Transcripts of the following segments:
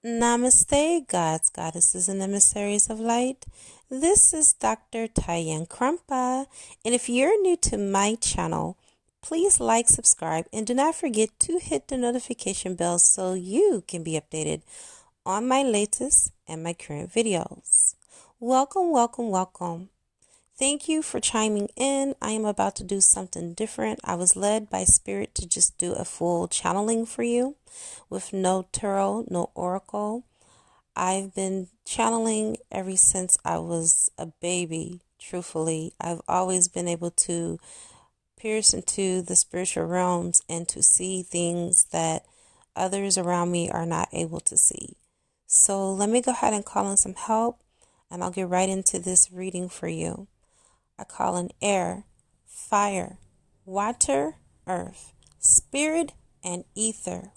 Namaste, gods, goddesses, and emissaries of light. This is Dr. Tyann Krumpa, and if you're new to my channel, please like, subscribe, and do not forget to hit the notification bell so you can be updated on my latest and my current videos. Welcome, welcome, welcome. Thank you for chiming in. I am about to do something different. I was led by Spirit to just do a full channeling for you with no tarot, no oracle. I've been channeling ever since I was a baby, truthfully. I've always been able to pierce into the spiritual realms and to see things that others around me are not able to see. So let me go ahead and call in some help, and I'll get right into this reading for you. I call in air, fire, water, earth, spirit, and ether.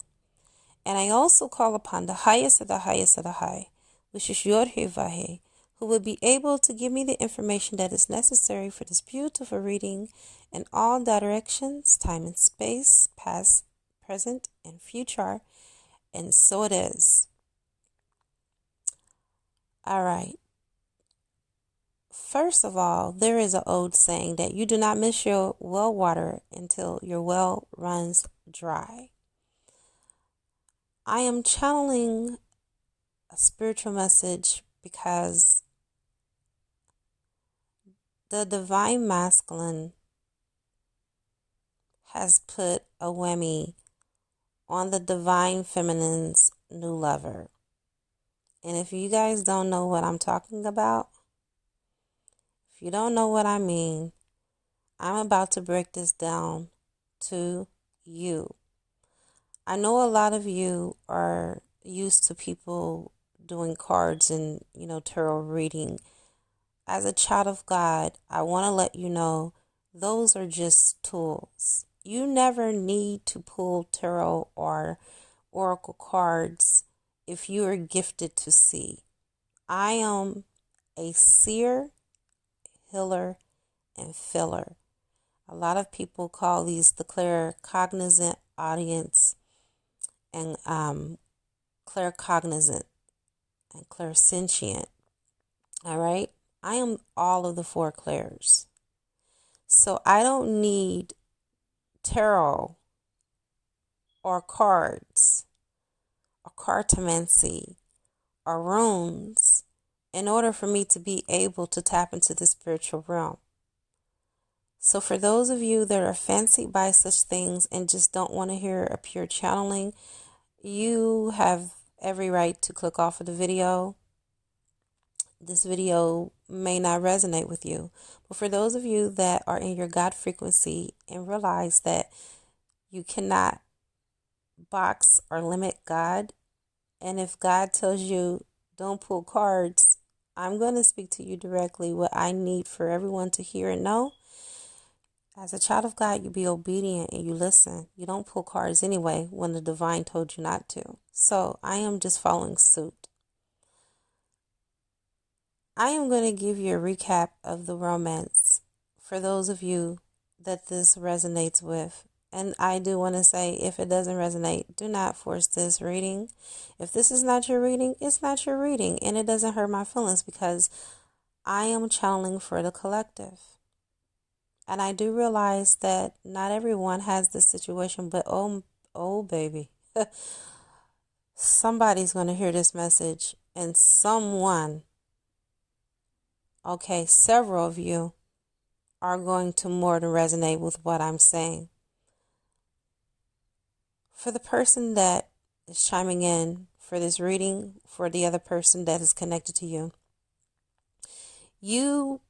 And I also call upon the highest of the highest of the high, which is Jophiel, who will be able to give me the information that is necessary for this beautiful reading in all directions, time and space, past, present, and future. And so it is. All right. First of all, there is an old saying that you do not miss your well water until your well runs dry. I am channeling a spiritual message because the divine masculine has put a whammy on the divine feminine's new lover. And if you guys don't know what I'm talking about, if you don't know what I mean, I'm about to break this down to you. I know a lot of you are used to people doing cards and, tarot reading. As a child of God, I want to let you know those are just tools. You never need to pull tarot or oracle cards if you are gifted to see. I am a seer, healer, and filler. A lot of people call these the claircognizant audience and claircognizant and clairsentient. All right? I am all of the four clairs. So I don't need tarot or cards or cartomancy or runes in order for me to be able to tap into the spiritual realm. So for those of you that are fancied by such things and just don't want to hear a pure channeling, you have every right to click off of the video. This video may not resonate with you. But for those of you that are in your God frequency and realize that you cannot box or limit God, and if God tells you don't pull cards, I'm going to speak to you directly what I need for everyone to hear and know. As a child of God, you be obedient and you listen. You don't pull cards anyway when the divine told you not to. So I am just following suit. I am going to give you a recap of the romance for those of you that this resonates with. And I do want to say, if it doesn't resonate, do not force this reading. If this is not your reading, it's not your reading. And it doesn't hurt my feelings because I am channeling for the collective. And I do realize that not everyone has this situation, but oh baby, somebody's going to hear this message, and someone, okay, several of you are going to more than resonate with what I'm saying. For the person that is chiming in for this reading, for the other person that is connected to you, you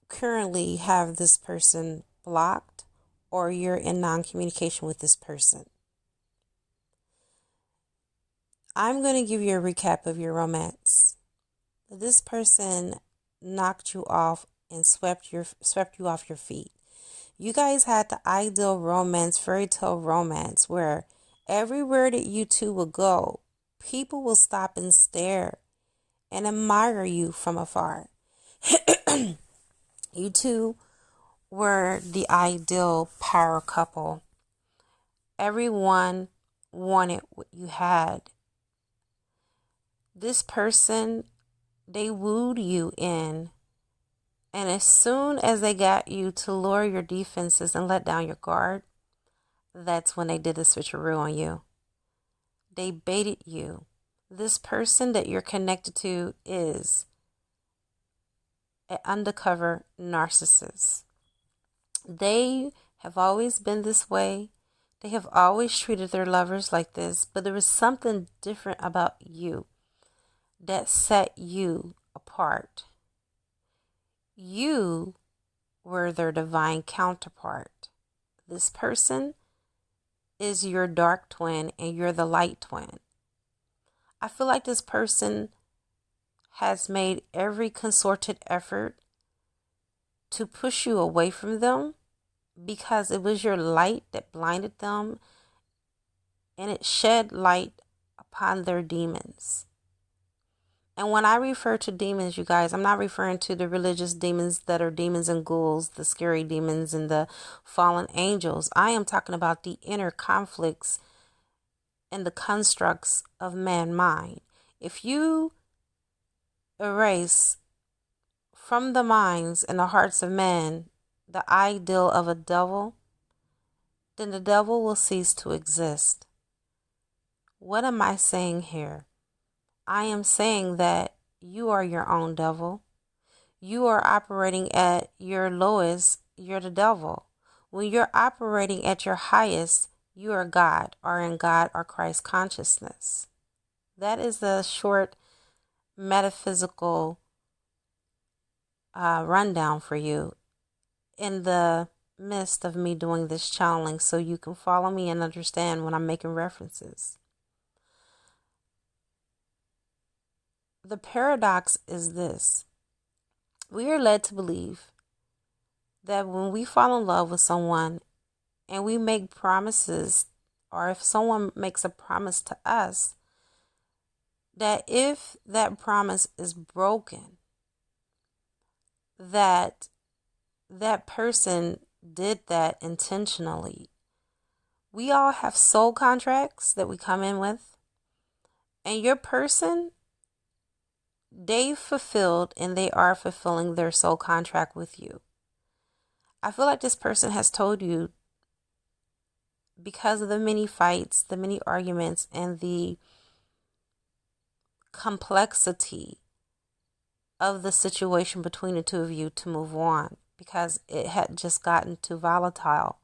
currently have this person blocked or you're in non-communication with this person. I'm going to give you a recap of your romance. This person knocked you off and swept you off your feet. You guys had the ideal romance, fairy tale romance, where everywhere that you two will go, people will stop and stare and admire you from afar. You two were the ideal power couple. Everyone wanted what you had. this person, they wooed you in. And as soon as they got you to lower your defenses and let down your guard, that's when they did the switcheroo on you. They baited you. This person that you're connected to is an undercover narcissist. They have always been this way. They have always treated their lovers like this, but there was something different about you that set you apart. You were their divine counterpart. This person is your dark twin and you're the light twin. I feel like this person has made every concerted effort to push you away from them because it was your light that blinded them and it shed light upon their demons. And when I refer to demons, you guys, I'm not referring to the religious demons that are demons and ghouls, the scary demons and the fallen angels. I am talking about the inner conflicts and the constructs of man mind. If you erase from the minds and the hearts of men the ideal of a devil, then the devil will cease to exist. What am I saying here? I am saying that you are your own devil. You are operating at your lowest, you're the devil. When you're operating at your highest, you are God, or in God or Christ consciousness. That is a short metaphysical rundown for you in the midst of me doing this channeling so you can follow me and understand when I'm making references. The paradox is this. We are led to believe that when we fall in love with someone and we make promises, or if someone makes a promise to us, that if that promise is broken, that person did that intentionally. We all have soul contracts that we come in with, and your person, they fulfilled and they are fulfilling their soul contract with you. I feel like this person has told you, because of the many fights, the many arguments, and the complexity of the situation between the two of you, to move on, because it had just gotten too volatile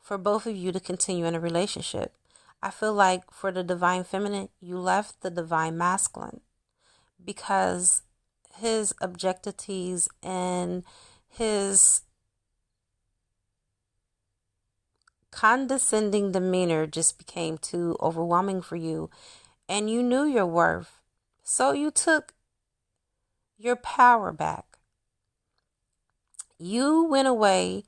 for both of you to continue in a relationship. I feel like for the divine feminine, you left the divine masculine because his objectivities and his condescending demeanor just became too overwhelming for you, and you knew your worth. So you took your power back. You went away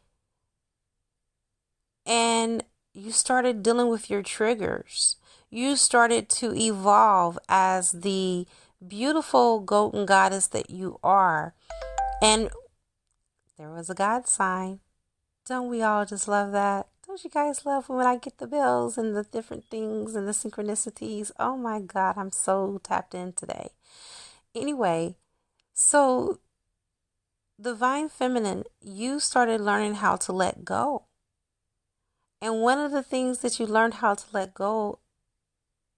and you started dealing with your triggers. You started to evolve as the beautiful golden goddess that you are. And there was a God sign. Don't we all just love that? Don't you guys love when I get the bills and the different things and the synchronicities? Oh my God, I'm so tapped in today. Anyway, so divine feminine, you started learning how to let go. And one of the things that you learned how to let go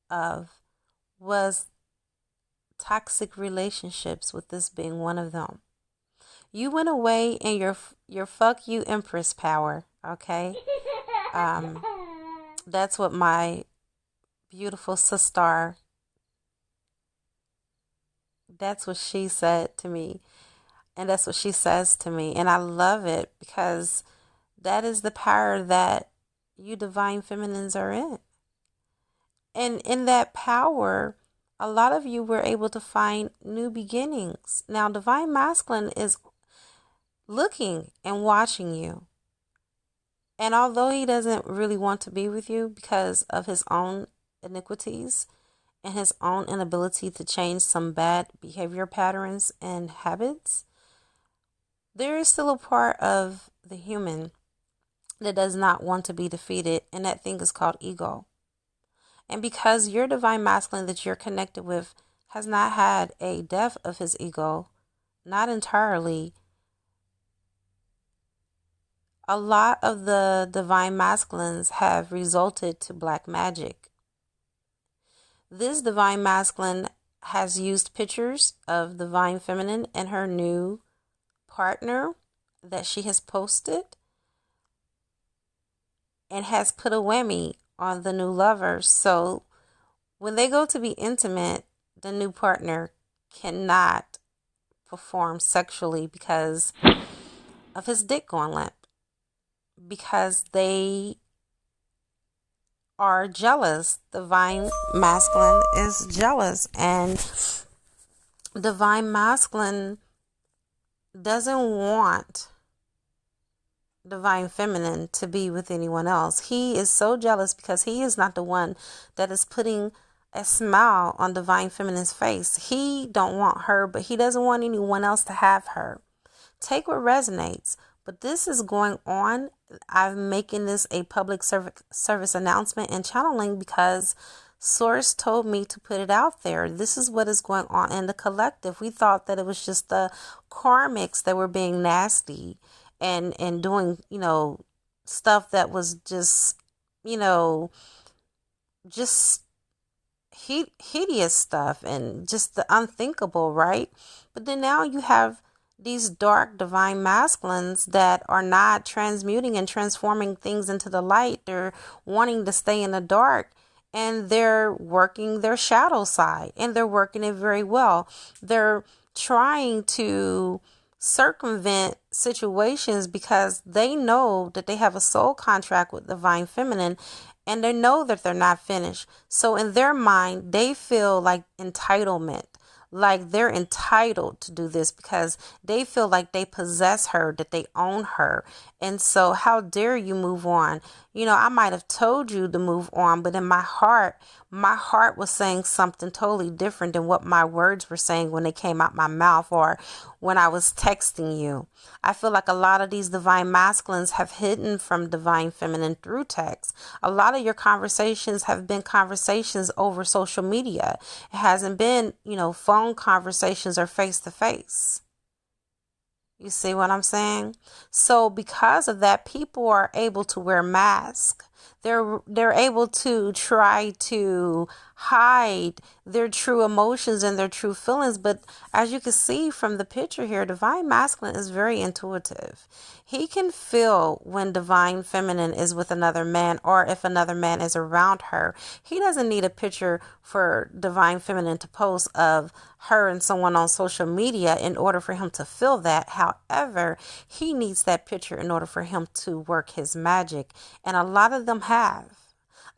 of was toxic relationships, with this being one of them. You went away in your fuck you empress power, okay? That's what my beautiful sister, that's what she said to me. And that's what she says to me. And I love it because that is the power that you divine feminines are in. And in that power, a lot of you were able to find new beginnings. Now, divine masculine is looking and watching you. And although he doesn't really want to be with you because of his own iniquities and his own inability to change some bad behavior patterns and habits, there is still a part of the human that does not want to be defeated, and that thing is called ego. And because your divine masculine that you're connected with has not had a death of his ego, not entirely. A lot of the divine masculines have resulted to black magic. This divine masculine has used pictures of divine feminine and her new partner that she has posted, and has put a whammy on the new lovers. So when they go to be intimate, the new partner cannot perform sexually because of his dick going limp, because they are jealous. Divine masculine is jealous, and divine masculine doesn't want divine feminine to be with anyone else. He is so jealous because he is not the one that is putting a smile on divine feminine's face. He don't want her, but he doesn't want anyone else to have her. Take what resonates. But this is going on. I'm making this a public service announcement and channeling because Source told me to put it out there. This is what is going on in the collective. We thought that it was just the karmics that were being nasty and doing, stuff that was just, just hideous stuff and just the unthinkable, right? But then now you have these dark divine masculines that are not transmuting and transforming things into the light. They're wanting to stay in the dark, and they're working their shadow side, and they're working it very well. They're trying to circumvent situations because they know that they have a soul contract with divine feminine, and they know that they're not finished. So in their mind, they feel like entitlement, like they're entitled to do this because they feel like they possess her, that they own her. And so how dare you move on? I might have told you to move on, but in my heart was saying something totally different than what my words were saying when they came out my mouth or when I was texting you. I feel like a lot of these divine masculines have hidden from divine feminine through text. A lot of your conversations have been conversations over social media. It hasn't been, phone conversations or face to face. You see what I'm saying? So because of that, people are able to wear masks. They're able to try to hide their true emotions and their true feelings. But as you can see from the picture here, divine masculine is very intuitive. He can feel when divine feminine is with another man or if another man is around her. He doesn't need a picture for divine feminine to post of her and someone on social media in order for him to feel that. However, he needs that picture in order for him to work his magic. And a lot of them have.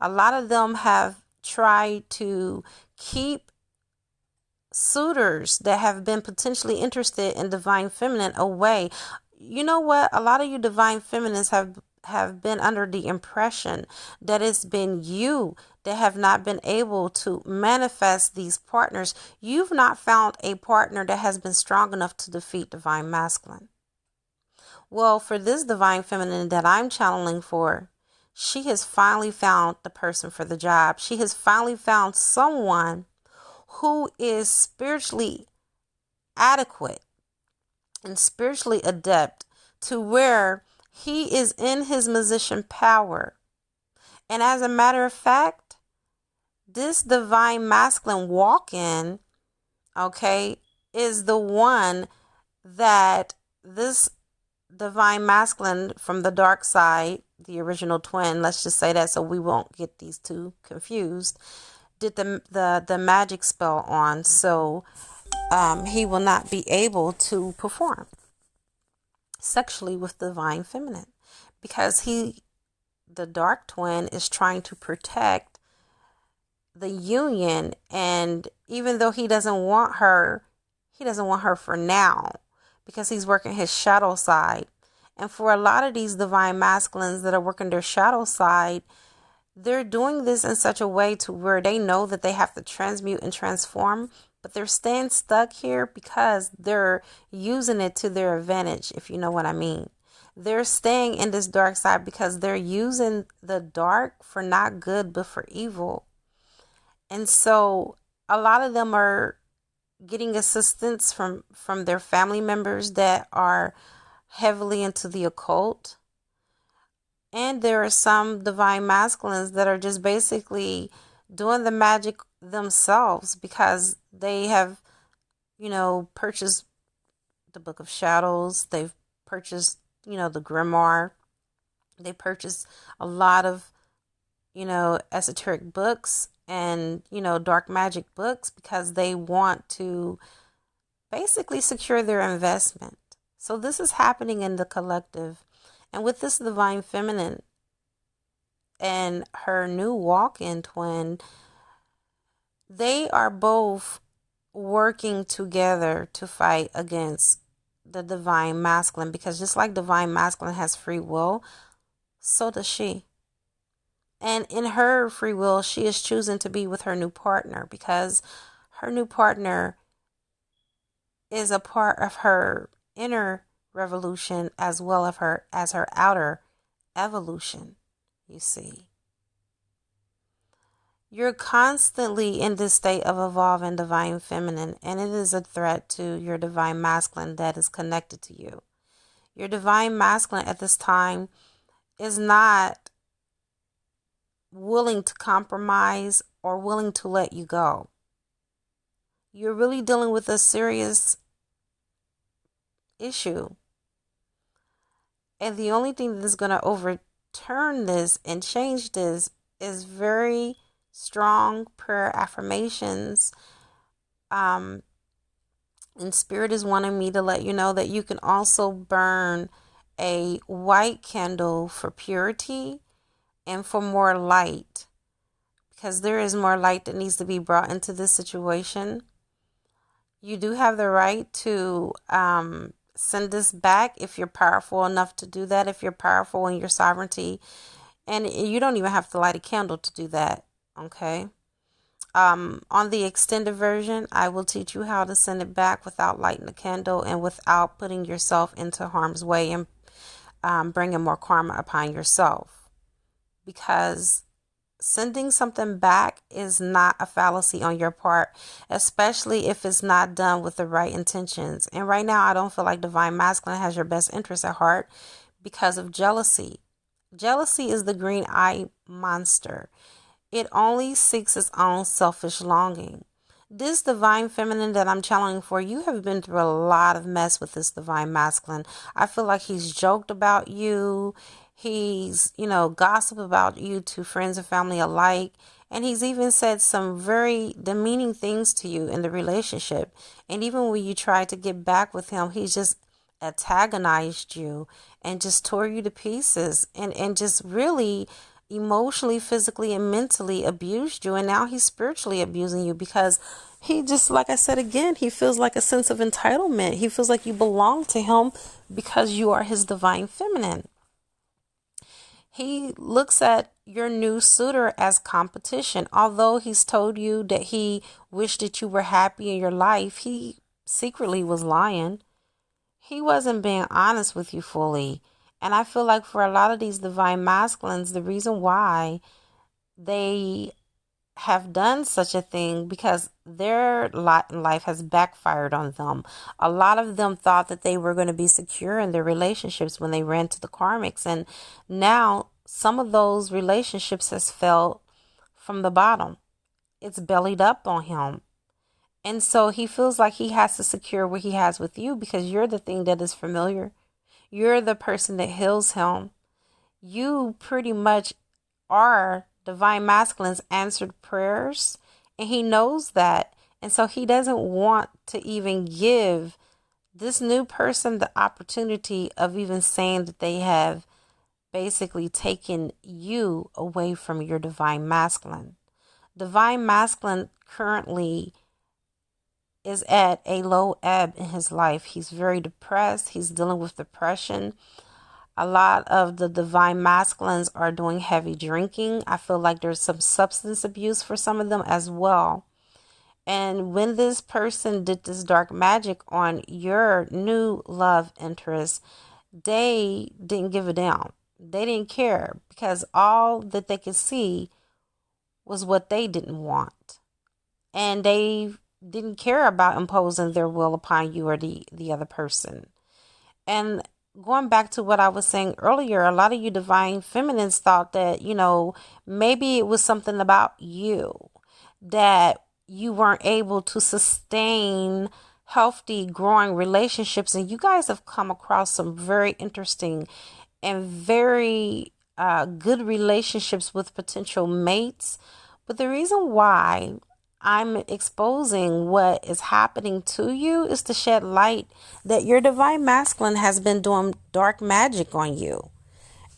A lot of them have tried to keep suitors that have been potentially interested in divine feminine away. You know what? A lot of you divine feminines have been under the impression that it's been you that have not been able to manifest these partners. You've not found a partner that has been strong enough to defeat divine masculine. Well, for this divine feminine that I'm channeling for, she has finally found the person for the job. She has finally found someone who is spiritually adequate and spiritually adept to where he is in his musician power. And as a matter of fact, this divine masculine walk-in, is the one that this divine masculine from the dark side, the original twin, let's just say that so we won't get these two confused, did the magic spell on. So he will not be able to perform sexually with divine feminine because the dark twin is trying to protect the union. And even though he doesn't want her for now because he's working his shadow side. And for a lot of these divine masculines that are working their shadow side, they're doing this in such a way to where they know that they have to transmute and transform, but they're staying stuck here because they're using it to their advantage, if you know what I mean. They're staying in this dark side because they're using the dark for not good, but for evil. And so a lot of them are getting assistance from their family members that are heavily into the occult. And there are some divine masculines that are just basically doing the magic themselves because they have, purchased the Book of Shadows. They've purchased, the Grimoire. They purchased a lot of, esoteric books and, dark magic books because they want to basically secure their investment. So this is happening in the collective. And with this divine feminine and her new walk-in twin, they are both working together to fight against the divine masculine, because just like divine masculine has free will, so does she. And in her free will, she is choosing to be with her new partner because her new partner is a part of her inner revolution as well as her outer evolution, you see. You're constantly in this state of evolving divine feminine, and it is a threat to your divine masculine that is connected to you. Your divine masculine at this time is not willing to compromise or willing to let you go. You're really dealing with a serious issue. And the only thing that is going to overturn this and change this is very strong prayer affirmations. And Spirit is wanting me to let you know that you can also burn a white candle for purity and for more light, because there is more light that needs to be brought into this situation. You do have the right to send this back if you're powerful enough to do that, if you're powerful in your sovereignty. And you don't even have to light a candle to do that, okay? On the extended version, I will teach you how to send it back without lighting a candle and without putting yourself into harm's way and bringing more karma upon yourself. Because sending something back is not a fallacy on your part, especially if it's not done with the right intentions. And right now, I don't feel like divine masculine has your best interest at heart because of jealousy. Jealousy is the green eye monster. It only seeks its own selfish longing. This divine feminine that I'm channeling for, you have been through a lot of mess with this divine masculine. I feel like he's joked about you. He's, gossiped about you to friends and family alike. And he's even said some very demeaning things to you in the relationship. And even when you try to get back with him, he's just antagonized you and just tore you to pieces and just really emotionally, physically, and mentally abused you. And now he's spiritually abusing you because he just, like I said again, he feels like a sense of entitlement. He feels like you belong to him because you are his divine feminine. He looks at your new suitor as competition. Although he's told you that he wished that you were happy in your life, he secretly was lying. He wasn't being honest with you fully. And I feel like for a lot of these divine masculines, the reason why they have done such a thing because their lot in life has backfired on them. A lot of them thought that they were going to be secure in their relationships when they ran to the karmics. And now some of those relationships has fell from the bottom. It's bellied up on him. And so he feels like he has to secure what he has with you because you're the thing that is familiar. You're the person that heals him. You pretty much are divine masculine's answered prayers. And he knows that. And so he doesn't want to even give this new person the opportunity of even saying that they have basically taken you away from your divine masculine. Divine masculine currently is at a low ebb in his life. He's very depressed. He's dealing with depression. A lot of the divine masculines are doing heavy drinking. I feel like there's some substance abuse for some of them as well. And when this person did this dark magic on your new love interest, they didn't give a damn. They didn't care because all that they could see was what they didn't want. And they didn't care about imposing their will upon you or the other person. And going back to what I was saying earlier, a lot of you divine feminines thought that, maybe it was something about you, that you weren't able to sustain healthy, growing relationships. And you guys have come across some very interesting and very good relationships with potential mates. But the reason why I'm exposing what is happening to you is to shed light that your divine masculine has been doing dark magic on you.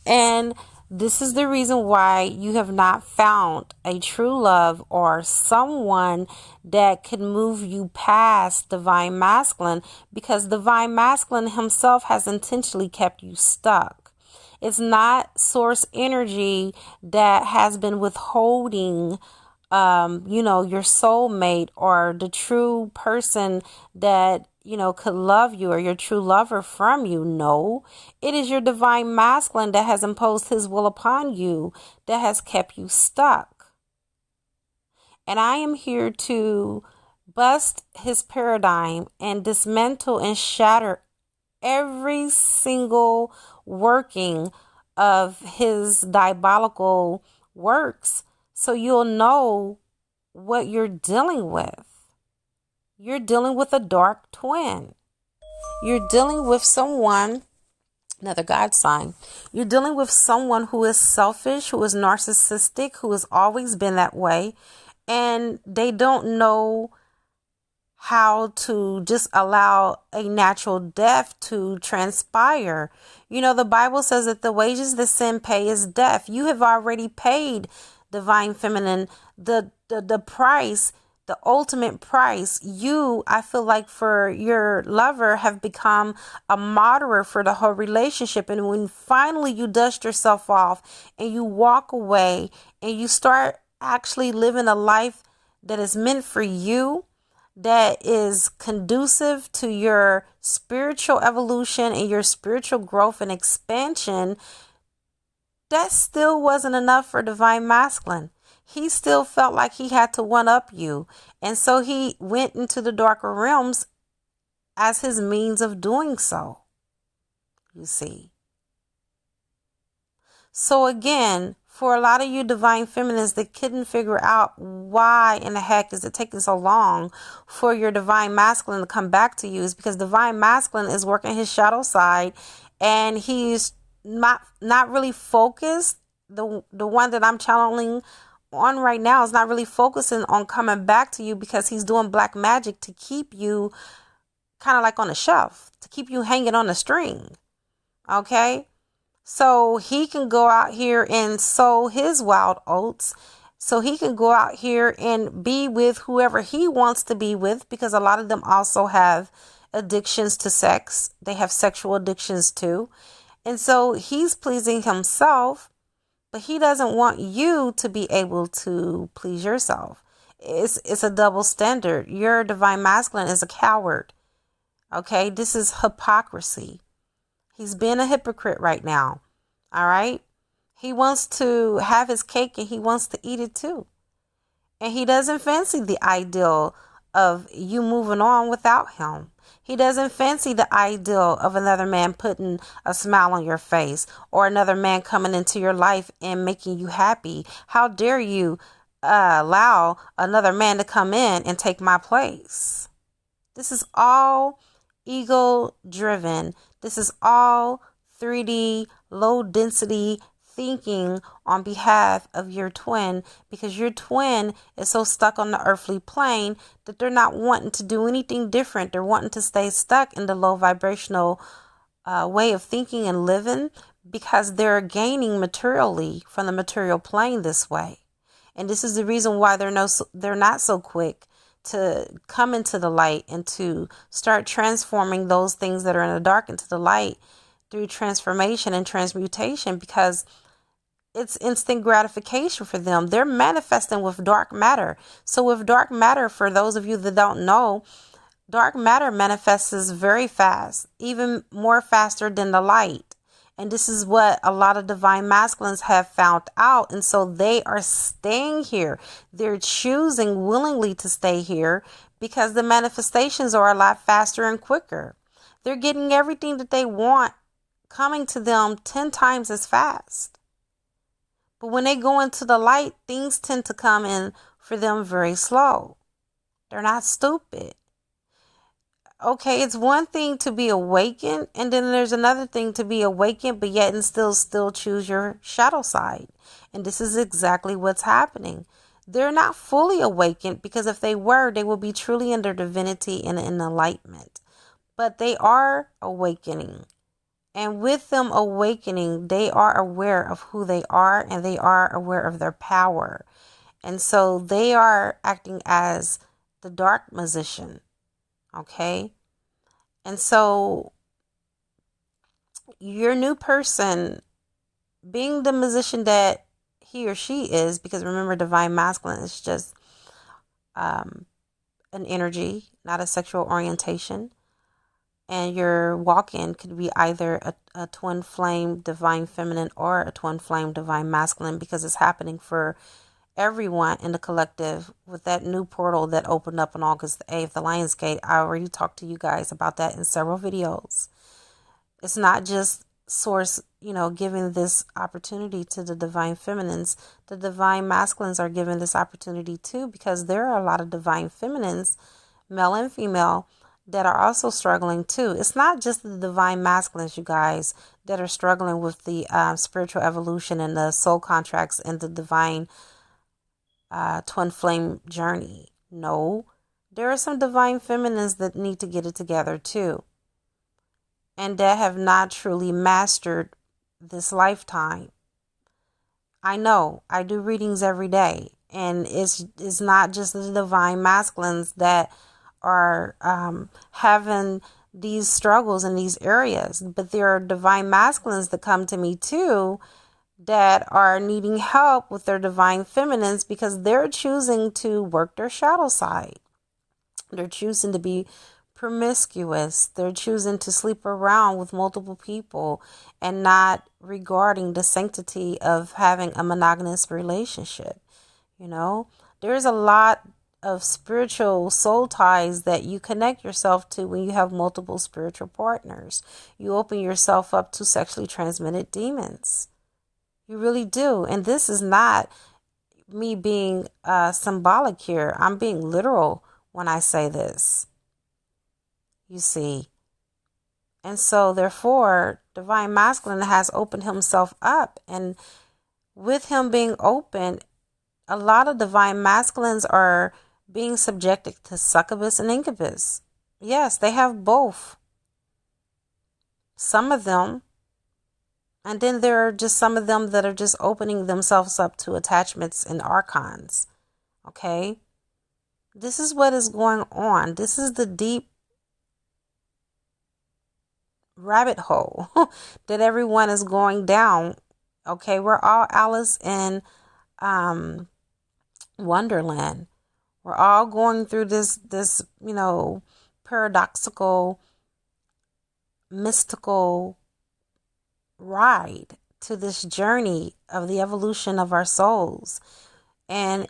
And this is the reason why you have not found a true love or someone that can move you past divine masculine, because divine masculine himself has intentionally kept you stuck. It's not source energy that has been withholding your soulmate or the true person that, could love you, or your true lover from you. No, it is your divine masculine that has imposed his will upon you, that has kept you stuck. And I am here to bust his paradigm and dismantle and shatter every single working of his diabolical works, so you'll know what you're dealing with. You're dealing with a dark twin. You're dealing with someone, another God sign. You're dealing with someone who is selfish, who is narcissistic, who has always been that way. And they don't know how to just allow a natural death to transpire. The Bible says that the wages that sin pay is death. You have already paid, divine feminine, the price, the ultimate price. I feel like for your lover, have become a martyr for the whole relationship. And when finally you dust yourself off and you walk away and you start actually living a life that is meant for you, that is conducive to your spiritual evolution and your spiritual growth and expansion, that still wasn't enough for divine masculine. He still felt like he had to one-up you. And so he went into the darker realms as his means of doing so, you see. So again, for a lot of you divine feminines that couldn't figure out why in the heck is it taking so long for your divine masculine to come back to you, is because divine masculine is working his shadow side, and he's not really focused. The one that I'm channeling on right now is not really focusing on coming back to you, because he's doing black magic to keep you kind of like on a shelf, to keep you hanging on a string. Okay? So he can go out here and sow his wild oats. So he can go out here and be with whoever he wants to be with, because a lot of them also have addictions to sex. They have sexual addictions too. And so he's pleasing himself, but he doesn't want you to be able to please yourself. It's a double standard. Your divine masculine is a coward. Okay, this is hypocrisy. He's being a hypocrite right now. All right. He wants to have his cake and he wants to eat it too. And he doesn't fancy the ideal of you moving on without him. He doesn't fancy the ideal of another man putting a smile on your face, or another man coming into your life and making you happy. How dare you allow another man to come in and take my place? This is all ego driven. This is all 3D, low density thinking on behalf of your twin, because your twin is so stuck on the earthly plane that they're not wanting to do anything different. They're wanting to stay stuck in the low vibrational way of thinking and living, because they're gaining materially from the material plane this way. And this is the reason why they're not so quick to come into the light and to start transforming those things that are in the dark into the light through transformation and transmutation, because it's instant gratification for them. They're manifesting with dark matter. So with dark matter, for those of you that don't know, dark matter manifests very fast, even more faster than the light. And this is what a lot of divine masculines have found out. And so they are staying here. They're choosing willingly to stay here because the manifestations are a lot faster and quicker. They're getting everything that they want coming to them 10 times as fast. But when they go into the light, things tend to come in for them very slow. They're not stupid. Okay, it's one thing to be awakened, and then there's another thing to be awakened, but yet and still choose your shadow side. And this is exactly what's happening. They're not fully awakened, because if they were, they would be truly in their divinity and in enlightenment. But they are awakening. And with them awakening, they are aware of who they are, and they are aware of their power. And so they are acting as the dark magician. Okay? And so your new person, being the magician that he or she is, because remember, divine masculine is just an energy, not a sexual orientation. And your walk-in could be either a twin flame divine feminine or a twin flame divine masculine, because it's happening for everyone in the collective with that new portal that opened up on August the 8th, the Lion's Gate. I already talked to you guys about that in several videos. It's not just Source, giving this opportunity to the divine feminines. The divine masculines are given this opportunity too, because there are a lot of divine feminines, male and female, that are also struggling too. It's not just the divine masculines, you guys, that are struggling with the spiritual evolution and the soul contracts and the divine twin flame journey. No, there are some divine feminines that need to get it together too, and that have not truly mastered this lifetime. I know, I do readings every day, and it's not just the divine masculines that are having these struggles in these areas, but there are divine masculines that come to me too that are needing help with their divine feminines, because they're choosing to work their shadow side. They're choosing to be promiscuous. They're choosing to sleep around with multiple people and not regarding the sanctity of having a monogamous relationship. There's a lot of spiritual soul ties that you connect yourself to when you have multiple spiritual partners. You open yourself up to sexually transmitted demons. You really do. And this is not me being symbolic here. I'm being literal when I say this. You see. And so therefore, divine masculine has opened himself up. And with him being open, a lot of divine masculines are being subjected to succubus and incubus. Yes, they have both. Some of them. And then there are just some of them that are just opening themselves up to attachments and archons. Okay? This is what is going on. This is the deep rabbit hole that everyone is going down. Okay? We're all Alice in Wonderland. We're all going through this paradoxical, mystical ride to this journey of the evolution of our souls. And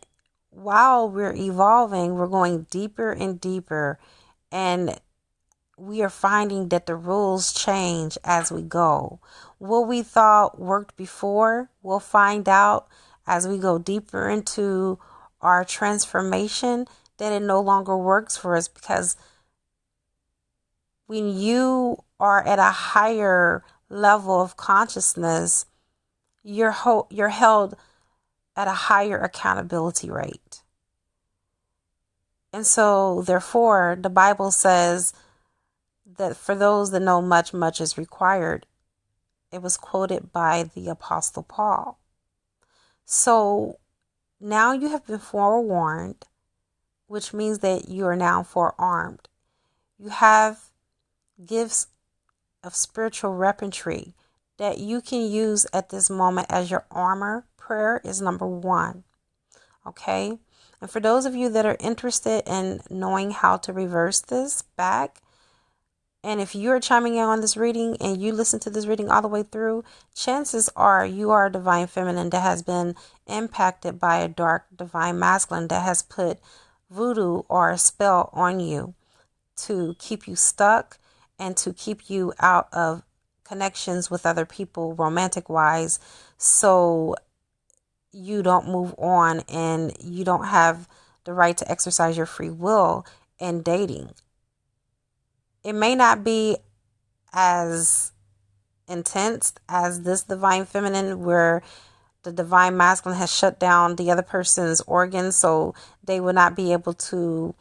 while we're evolving, we're going deeper and deeper, and we are finding that the rules change as we go. What we thought worked before, we'll find out as we go deeper into our transformation that it no longer works for us, because when you are at a higher level of consciousness, you're held at a higher accountability rate. And so therefore, the Bible says that for those that know much, much is required. It was quoted by the Apostle Paul. So now you have been forewarned, which means that you are now forearmed. You have gifts of spiritual weaponry that you can use at this moment as your armor. Prayer is number one. Okay? And for those of you that are interested in knowing how to reverse this back, and if you're chiming in on this reading and you listen to this reading all the way through, chances are you are a divine feminine that has been impacted by a dark divine masculine that has put voodoo or a spell on you to keep you stuck and to keep you out of connections with other people romantic wise, so you don't move on and you don't have the right to exercise your free will in dating. It may not be as intense as this divine feminine, where the divine masculine has shut down the other person's organs, so they will not be able to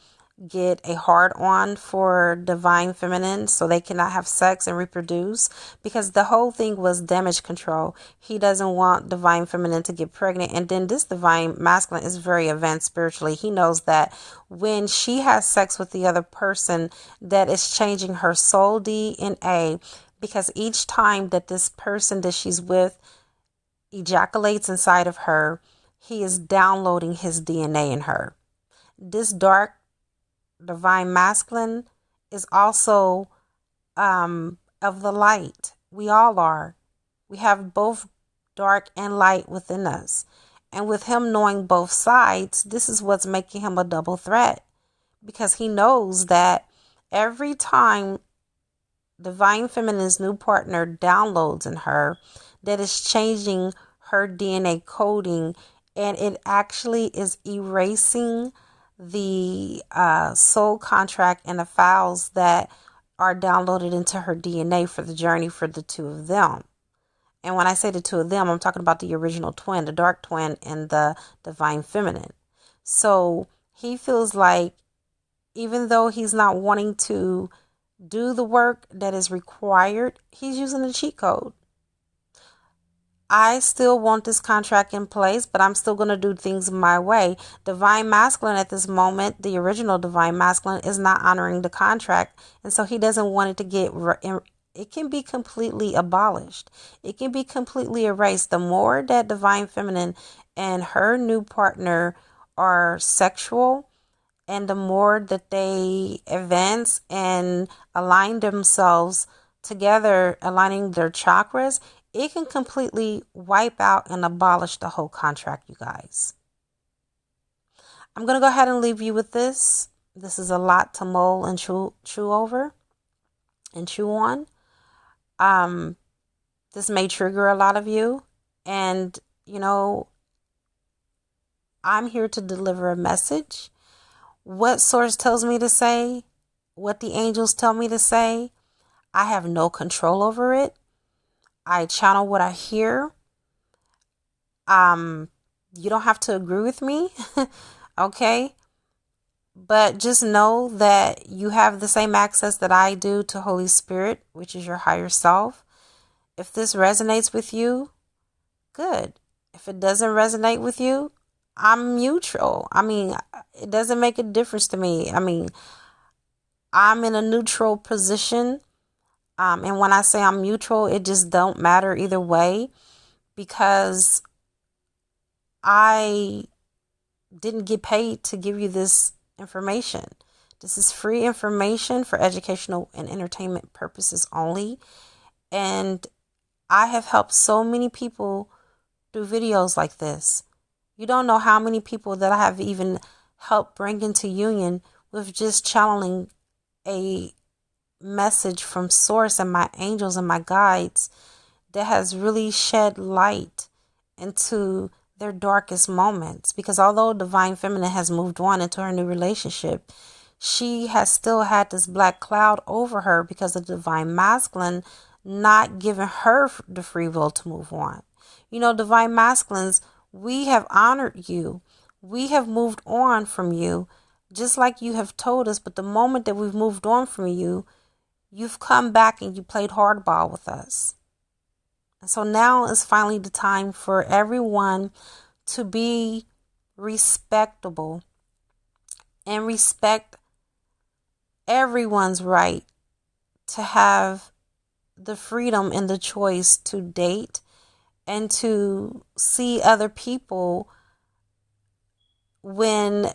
get a hard on for divine feminine, so they cannot have sex and reproduce, because the whole thing was damage control. He doesn't want divine feminine to get pregnant. And then this divine masculine is very advanced spiritually. He knows that when she has sex with the other person, that is changing her soul DNA, because each time that this person that she's with ejaculates inside of her, he is downloading his DNA in her. This dark divine masculine is also of the light. We all are. We have both dark and light within us. And with him knowing both sides, this is what's making him a double threat, because he knows that every time divine feminine's new partner downloads in her, that is changing her DNA coding, and it actually is erasing the soul contract and the files that are downloaded into her DNA for the journey for the two of them. And when I say the two of them, I'm talking about the original twin, the dark twin, and the divine feminine. So he feels like, even though he's not wanting to do the work that is required, he's using the cheat code. I still want this contract in place, but I'm still going to do things my way. Divine masculine at this moment, the original divine masculine, is not honoring the contract. And so he doesn't want it to get, it can be completely abolished. It can be completely erased. The more that divine feminine and her new partner are sexual, and the more that they advance and align themselves together, aligning their chakras, it can completely wipe out and abolish the whole contract, you guys. I'm going to go ahead and leave you with this. This is a lot to mull and chew over and chew on. This may trigger a lot of you. And, you know, I'm here to deliver a message. What source tells me to say, what the angels tell me to say, I have no control over it. I channel what I hear. You don't have to agree with me, okay? But just know that you have the same access that I do to Holy Spirit, which is your higher self. If this resonates with you, good. If it doesn't resonate with you, I'm neutral. I mean, it doesn't make a difference to me. I mean, I'm in a neutral position. And when I say I'm neutral, it just don't matter either way, because I didn't get paid to give you this information. This is free information for educational and entertainment purposes only. And I have helped so many people through videos like this. You don't know how many people that I have even helped bring into union with just channeling a message from source and my angels and my guides that has really shed light into their darkest moments. Because although divine feminine has moved on into her new relationship, she has still had this black cloud over her because of divine masculine not giving her the free will to move on. You know, divine masculines, we have honored you. We have moved on from you, just like you have told us. But the moment that we've moved on from you, you've come back and you played hardball with us. And so now is finally the time for everyone to be respectable and respect everyone's right to have the freedom and the choice to date and to see other people when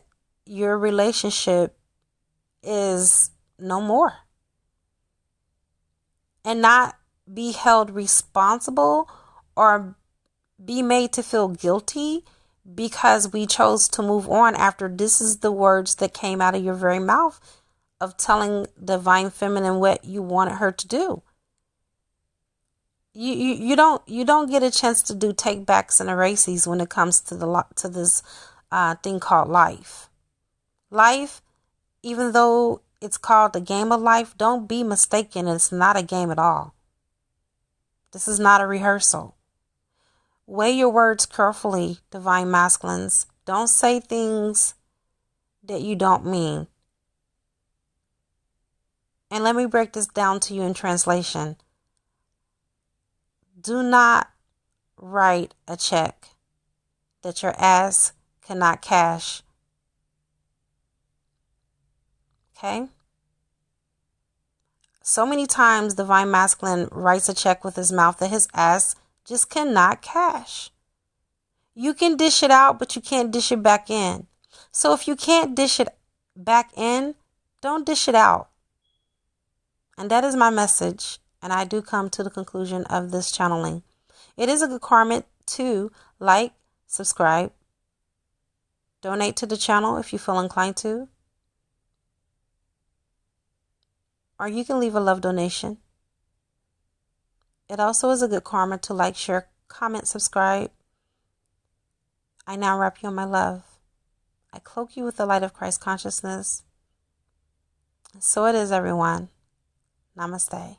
your relationship is no more, and not be held responsible or be made to feel guilty because we chose to move on after this is the words that came out of your very mouth of telling Divine Feminine what you wanted her to do. You don't get a chance to do take backs and erases when it comes to this thing called life. Life, even though it's called the game of life, don't be mistaken. It's not a game at all. This is not a rehearsal. Weigh your words carefully, Divine Masculines. Don't say things that you don't mean. And let me break this down to you in translation. Do not write a check that your ass cannot cash. Okay? So many times Divine Masculine writes a check with his mouth that his ass just cannot cash. You can dish it out, but you can't dish it back in. So if you can't dish it back in, don't dish it out. And that is my message. And I do come to the conclusion of this channeling. It is a good karma to like, subscribe, donate to the channel if you feel inclined to. Or you can leave a love donation. It also is a good karma to like, share, comment, subscribe. I now wrap you in my love. I cloak you with the light of Christ consciousness. So it is, everyone. Namaste.